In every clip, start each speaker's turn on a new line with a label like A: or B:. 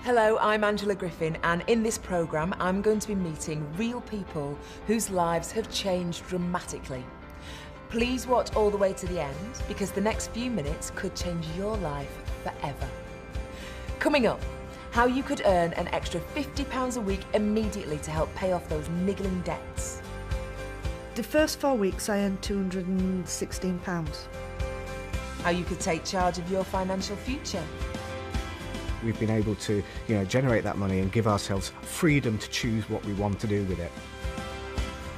A: Hello, I'm Angela Griffin, and in this programme I'm going to be meeting real people whose lives have changed dramatically. Please watch all the way to the end, because the next few minutes could change your life forever. Coming up, how you could earn an extra £50 a week immediately to help pay off those niggling debts.
B: The first 4 weeks I earned £216.
A: How you could take charge of your financial future.
C: We've been able to, generate that money and give ourselves freedom to choose what we want to do with it.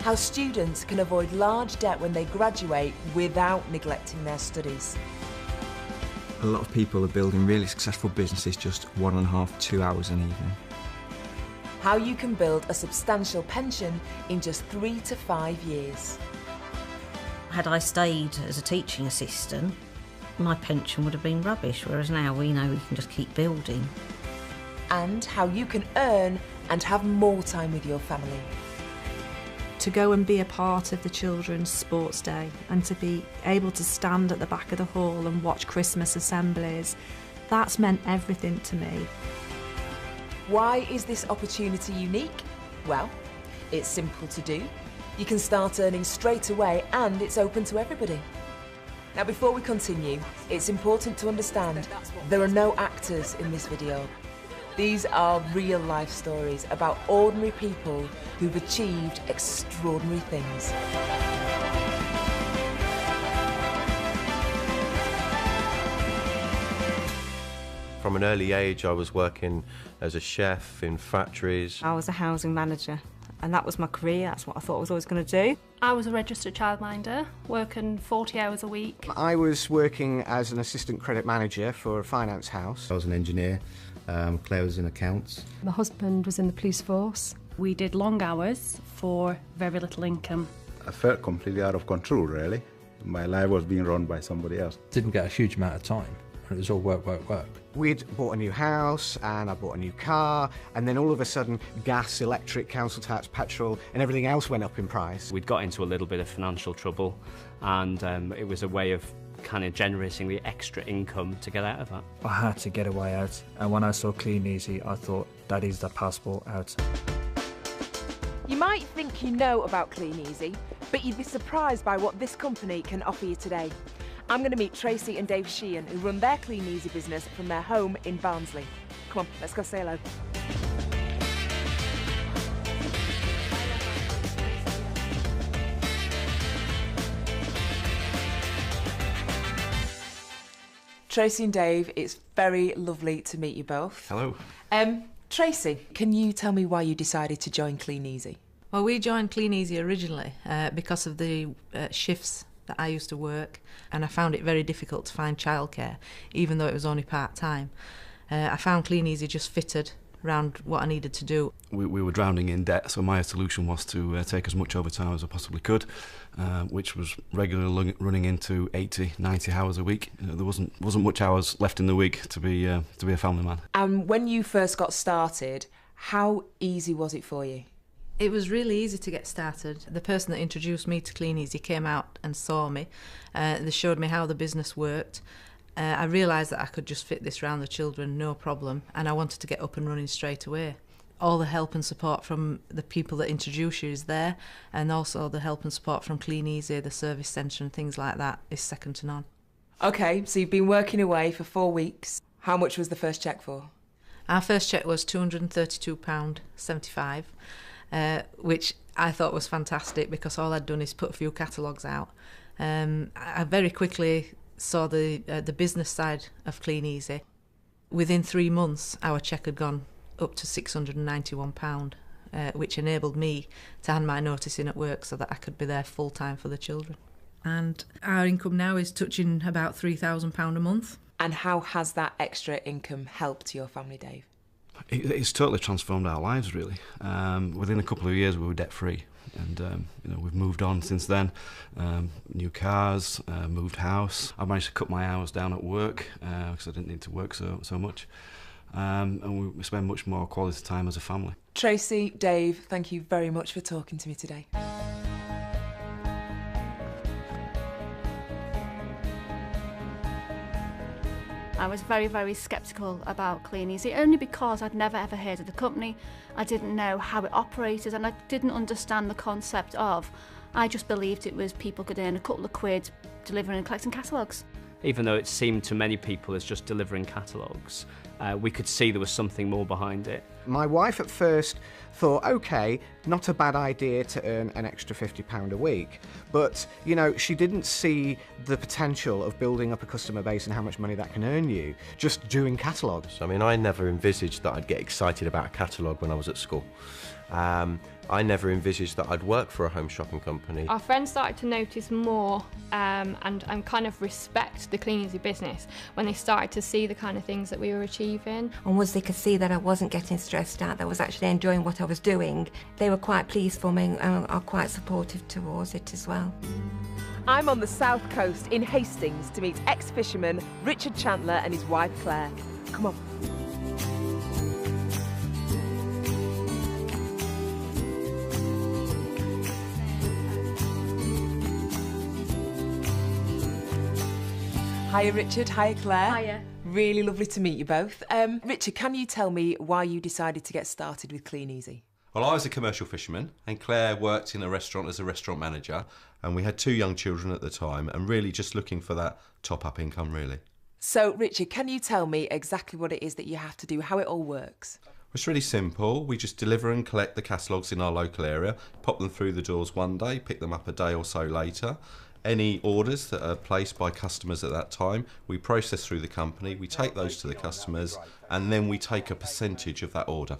A: How students can avoid large debt when they graduate without neglecting their studies.
D: A lot of people are building really successful businesses just 1.5 to 2 hours an evening.
A: How you can build a substantial pension in just 3 to 5 years.
E: Had I stayed as a teaching assistant, my pension would have been rubbish, whereas now we know we can just keep building.
A: And how you can earn and have more time with your family.
F: To go and be a part of the children's sports day and to be able to stand at the back of the hall and watch Christmas assemblies, that's meant everything to me.
A: Why is this opportunity unique? Well, it's simple to do. You can start earning straight away and it's open to everybody. Now, before we continue, it's important to understand there are no actors in this video. These are real life stories about ordinary people who've achieved extraordinary things.
G: From an early age, I was working as a chef in factories.
F: I was a housing manager and that was my career, that's what I thought I was always going to do.
H: I was a registered childminder, working 40 hours a week.
C: I was working as an assistant credit manager for a finance house.
I: I was an engineer, Claire was in accounts.
J: My husband was in the police force.
H: We did long hours for very little income.
I: I felt completely out of control, really. My life was being run by somebody else.
K: Didn't get a huge amount of time, and it was all work, work, work.
C: We'd bought a new house and I bought a new car, and then all of a sudden gas, electric, council tax, petrol and everything else went up in price.
L: We'd got into a little bit of financial trouble, and it was a way of kind of generating the extra income to get out of that.
M: I had to get a way out, and when I saw Kleeneze I thought that is the passport out.
A: You might think you know about Kleeneze, but you'd be surprised by what this company can offer you today. I'm going to meet Tracy and Dave Sheehan, who run their Kleeneze business from their home in Barnsley. Come on, let's go say hello. Tracy and Dave, it's very lovely to meet you both.
G: Hello.
A: Tracy, can you tell me why you decided to join Kleeneze?
N: Well, we joined Kleeneze originally because of the shifts that I used to work, and I found it very difficult to find childcare, even though it was only part-time. I found Kleeneze just fitted around what I needed to do.
O: We were drowning in debt, so my solution was to take as much overtime as I possibly could, which was regularly running into 80, 90 hours a week. There wasn't much hours left in the week to be a family man.
A: And when you first got started, how easy was it for you?
N: It was really easy to get started. The person that introduced me to Kleeneze came out and saw me. They showed me how the business worked. I realised that I could just fit this around the children, no problem, and I wanted to get up and running straight away. All the help and support from the people that introduce you is there, and also the help and support from Kleeneze, the service centre and things like that is second to none.
A: OK, so you've been working away for 4 weeks. How much was the first cheque for?
N: Our first cheque was £232.75. Which I thought was fantastic because all I'd done is put a few catalogues out. I very quickly saw the business side of Kleeneze. Within 3 months, our cheque had gone up to £691, which enabled me to hand my notice in at work so that I could be there full-time for the children. And our income now is touching about £3,000 a month.
A: And how has that extra income helped your family, Dave?
O: It's totally transformed our lives, really. Within a couple of years, we were debt-free, and we've moved on since then. New cars, moved house. I managed to cut my hours down at work because I didn't need to work so much, and we spend much more quality time as a family.
A: Tracy, Dave, thank you very much for talking to me today.
P: I was very, very sceptical about Kleeneze, only because I'd never ever heard of the company. I didn't know how it operated, and I didn't understand the concept of. I just believed it was people could earn a couple of quid delivering and collecting catalogues.
L: Even though it seemed to many people as just delivering catalogues, we could see there was something more behind it.
C: My wife at first thought, OK, not a bad idea to earn an extra £50 a week. But, you know, she didn't see the potential of building up a customer base and how much money that can earn you just doing catalogues.
G: I mean, I never envisaged that I'd get excited about a catalogue when I was at school. I never envisaged that I'd work for a home shopping company.
Q: Our friends started to notice more and kind of respect the Kleeneze business when they started to see the kind of things that we were achieving.
R: And once they could see that I wasn't getting stressed out, that I was actually enjoying what I was doing, they were quite pleased for me and are quite supportive towards it as well.
A: I'm on the south coast in Hastings to meet ex-fisherman Richard Chandler and his wife Claire. Come on. Hiya Richard, hiya Claire.
Q: Hiya.
A: Really lovely to meet you both. Richard, can you tell me why you decided to get started with Kleeneze?
S: Well, I was a commercial fisherman and Claire worked in a restaurant as a restaurant manager, and we had 2 young children at the time and really just looking for that top-up income, really.
A: So, Richard, can you tell me exactly what it is that you have to do, how it all works?
S: It's really simple. We just deliver and collect the catalogues in our local area, pop them through the doors one day, pick them up a day or so later. Any orders that are placed by customers at that time, we process through the company, we take those to the customers, and then we take a percentage of that order.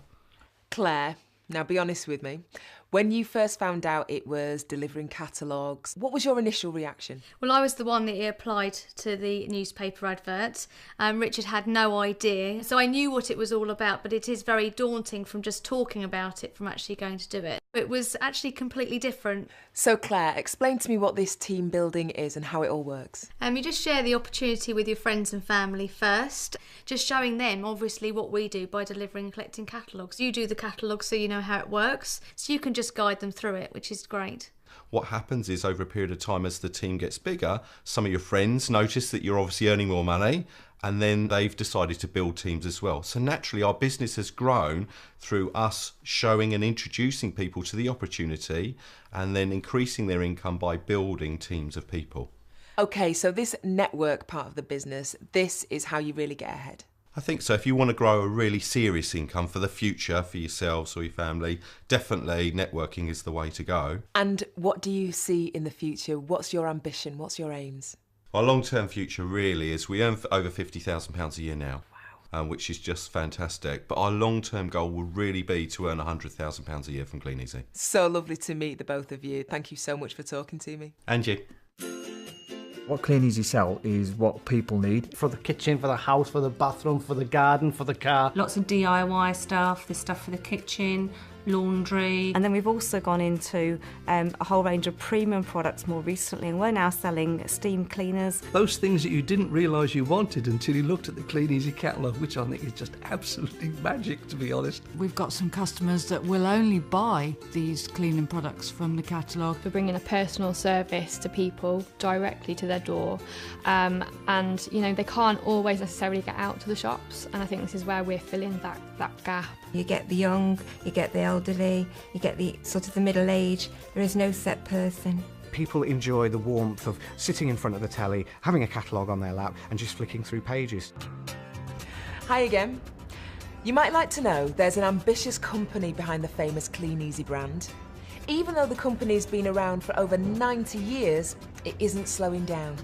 A: Claire, now be honest with me. When you first found out it was delivering catalogues, what was your initial reaction?
T: Well, I was the one that applied to the newspaper advert. Richard had no idea. So I knew what it was all about, but it is very daunting from just talking about it, from actually going to do it. It was actually completely different.
A: So Claire, explain to me what this team building is and how it all works.
T: You just share the opportunity with your friends and family first, just showing them obviously what we do by delivering and collecting catalogues. You do the catalogues so you know how it works, so you can just guide them through it, which is great.
S: What happens is over a period of time as the team gets bigger, some of your friends notice that you're obviously earning more money, and then they've decided to build teams as well. So naturally our business has grown through us showing and introducing people to the opportunity and then increasing their income by building teams of people.
A: Okay, so this network part of the business, this is how you really get ahead.
S: I think so. If you want to grow a really serious income for the future, for yourselves or your family, definitely networking is the way to go.
A: And what do you see in the future? What's your ambition? What's your aims?
S: Our long-term future really is we earn over £50,000 a year now, which is just fantastic. But our long-term goal will really be to earn £100,000 a year from Kleeneze.
A: So lovely to meet the both of you. Thank you so much for talking to me.
S: And you.
M: What Kleeneze sell is what people need.
U: For the kitchen, for the house, for the bathroom, for the garden, for the car.
E: Lots of DIY stuff, there's stuff for the kitchen, laundry.
V: And then we've also gone into a whole range of premium products more recently, and we're now selling steam cleaners.
W: Those things that you didn't realise you wanted until you looked at the Kleeneze catalogue, which I think is just absolutely magic, to be honest.
X: We've got some customers that will only buy these cleaning products from the catalogue.
Q: We're bringing a personal service to people directly to their door, and you know, they can't always necessarily get out to the shops, and I think this is where we're filling that gap.
R: You get the young, you get the elderly, you get the sort of the middle age. There is no set person.
C: People enjoy the warmth of sitting in front of the telly, having a catalogue on their lap and just flicking through pages.
A: Hi again. You might like to know there's an ambitious company behind the famous Kleeneze brand. Even though the company's been around for over 90 years, it isn't slowing down.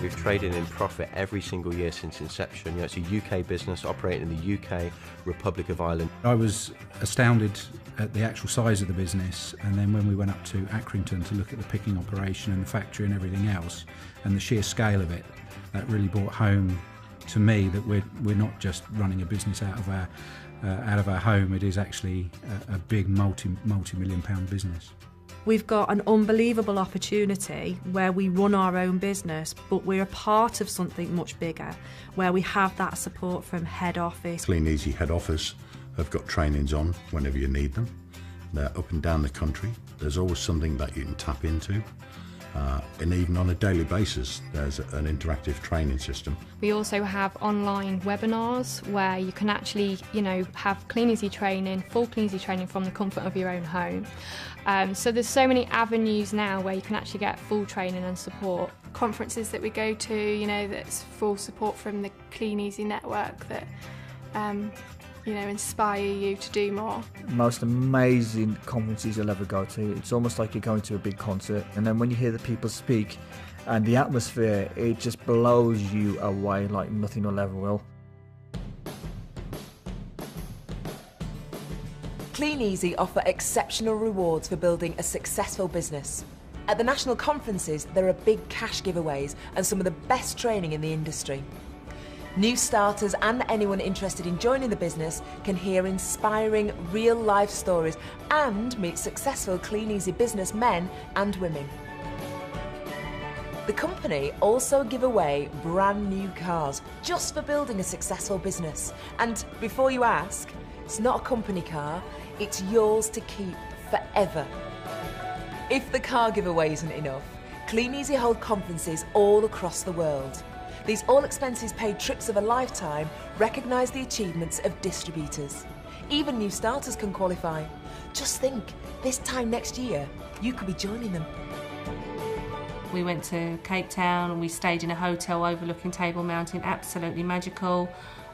G: We've traded in profit every single year since inception. You know, it's a UK business operating in the UK, Republic of Ireland.
Y: I was astounded at the actual size of the business, and then when we went up to Accrington to look at the picking operation and the factory and everything else, and the sheer scale of it, that really brought home to me that we're not just running a business out of our home. It is actually a big multi-million pound business.
F: We've got an unbelievable opportunity where we run our own business, but we're a part of something much bigger, where we have that support from head office.
I: Kleeneze head office have got trainings on whenever you need them. They're up and down the country. There's always something that you can tap into.
B: And even on a daily basis, there's an interactive training system.
Q: We also have online webinars where you can actually, have Kleeneze training, full Kleeneze training from the comfort of your own home. So there's so many avenues now where you can actually get full training and support.
D: Conferences that we go to, that's full support from the Kleeneze network that, inspire you to do more.
M: Most amazing conferences you'll ever go to. It's almost like you're going to a big concert, and then when you hear the people speak and the atmosphere, it just blows you away like nothing will ever will.
A: Kleeneze offer exceptional rewards for building a successful business. At the national conferences, there are big cash giveaways and some of the best training in the industry. New starters and anyone interested in joining the business can hear inspiring real-life stories and meet successful Kleeneze businessmen and women. The company also give away brand new cars just for building a successful business. And before you ask, it's not a company car, it's yours to keep forever. If the car giveaway isn't enough, Kleeneze hold conferences all across the world. These all-expenses-paid trips of a lifetime recognise the achievements of distributors. Even new starters can qualify. Just think, this time next year, you could be joining them.
H: We went to Cape Town and we stayed in a hotel overlooking Table Mountain, absolutely magical.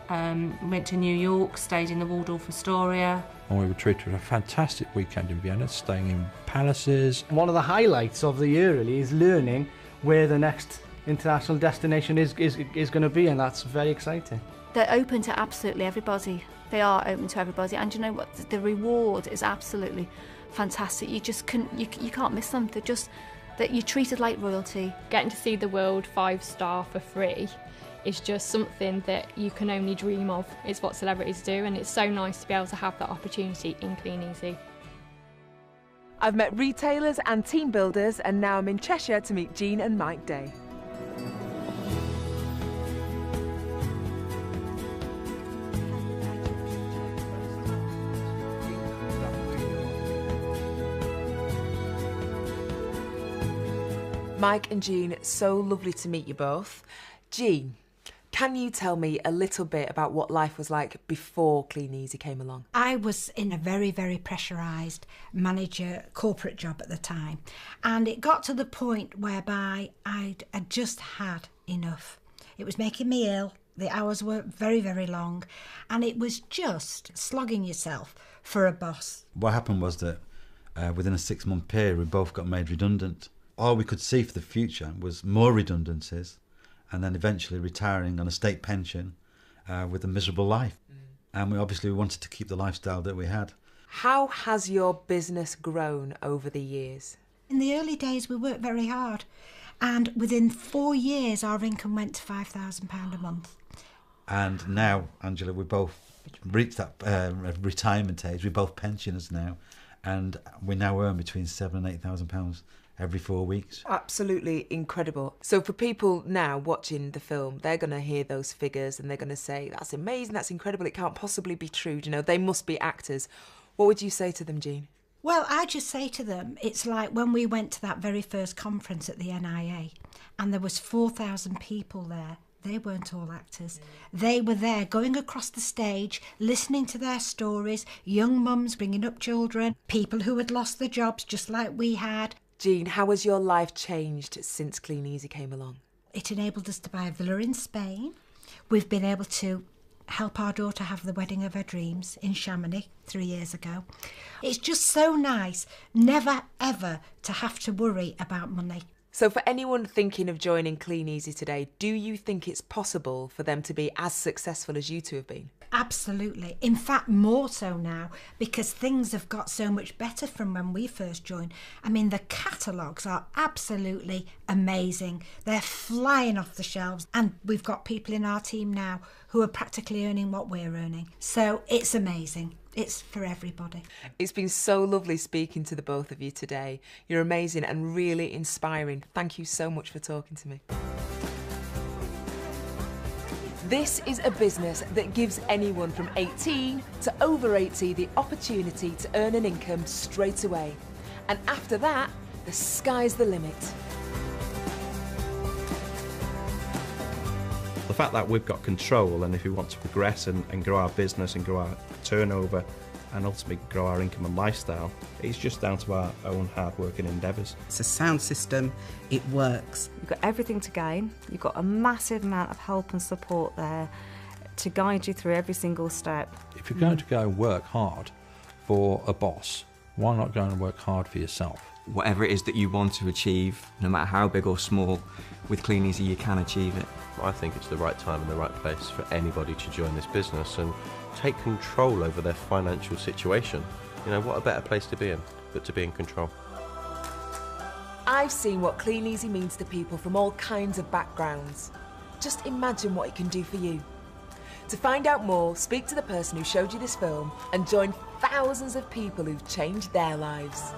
H: Went to New York, stayed in the Waldorf Astoria.
J: And we were treated to a fantastic weekend in Vienna, staying in palaces.
U: One of the highlights of the year really is learning where the next international destination is going to be, and that's very exciting.
P: They're open to absolutely everybody. They are open to everybody, and you know what? The reward is absolutely fantastic. You just you can't miss them. They're just that you're treated like royalty.
Q: Getting to see the world 5-star for free is just something that you can only dream of. It's what celebrities do, and it's so nice to be able to have that opportunity in Kleeneze.
A: I've met retailers and team builders, and now I'm in Cheshire to meet Jean and Mike Day. Mike and Jean, so lovely to meet you both. Jean, can you tell me a little bit about what life was like before Kleeneze came along?
K: I was in a very, very pressurised manager corporate job at the time, and it got to the point whereby I'd just had enough. It was making me ill, the hours were very, very long, and it was just slogging yourself for a boss.
Z: What happened was that within a 6-month period we both got made redundant. All we could see for the future was more redundancies, and then eventually retiring on a state pension with a miserable life. And we obviously wanted to keep the lifestyle that we had.
A: How has your business grown over the years?
K: In the early days we worked very hard, and within 4 years our income went to £5,000 a month.
Z: And now, Angela, we both reached that retirement age. We're both pensioners now, and we now earn between £7,000 and £8,000 every 4 weeks.
A: Absolutely incredible. So for people now watching the film, they're going to hear those figures and they're going to say, that's amazing, that's incredible, it can't possibly be true, you know, they must be actors. What would you say to them, Jean?
K: Well, I just say to them, it's like when we went to that very first conference at the NIA and there was 4,000 people there. They weren't all actors. They were there going across the stage, listening to their stories, young mums bringing up children, people who had lost their jobs just like we had.
A: Jean, how has your life changed since Kleeneze came along?
K: It enabled us to buy a villa in Spain. We've been able to help our daughter have the wedding of her dreams in Chamonix 3 years ago. It's just so nice never ever to have to worry about money.
A: So for anyone thinking of joining Kleeneze today, do you think it's possible for them to be as successful as you two have been?
K: Absolutely. In fact, more so now, because things have got so much better from when we first joined. I mean, the catalogues are absolutely amazing. They're flying off the shelves, and we've got people in our team now who are practically earning what we're earning. So it's amazing. It's for everybody.
A: It's been so lovely speaking to the both of you today. You're amazing and really inspiring. Thank you so much for talking to me. This is a business that gives anyone from 18 to over 80 the opportunity to earn an income straight away. And after that, the sky's the limit.
E: fact that we've got control, and if we want to progress and grow our business and grow our turnover and ultimately grow our income and lifestyle, it's just down to our own hard work and endeavours.
L: It's a sound system, it works.
V: You've got everything to gain, you've got a massive amount of help and support there to guide you through every single step.
J: If you're going to go and work hard for a boss, why not go and work hard for yourself?
N: Whatever it is that you want to achieve, no matter how big or small, with Kleeneze you can achieve it.
G: I think it's the right time and the right place for anybody to join this business and take control over their financial situation. You know, what a better place to be in, but to be in control.
A: I've seen what Kleeneze means to people from all kinds of backgrounds. Just imagine what it can do for you. To find out more, speak to the person who showed you this film and join thousands of people who've changed their lives.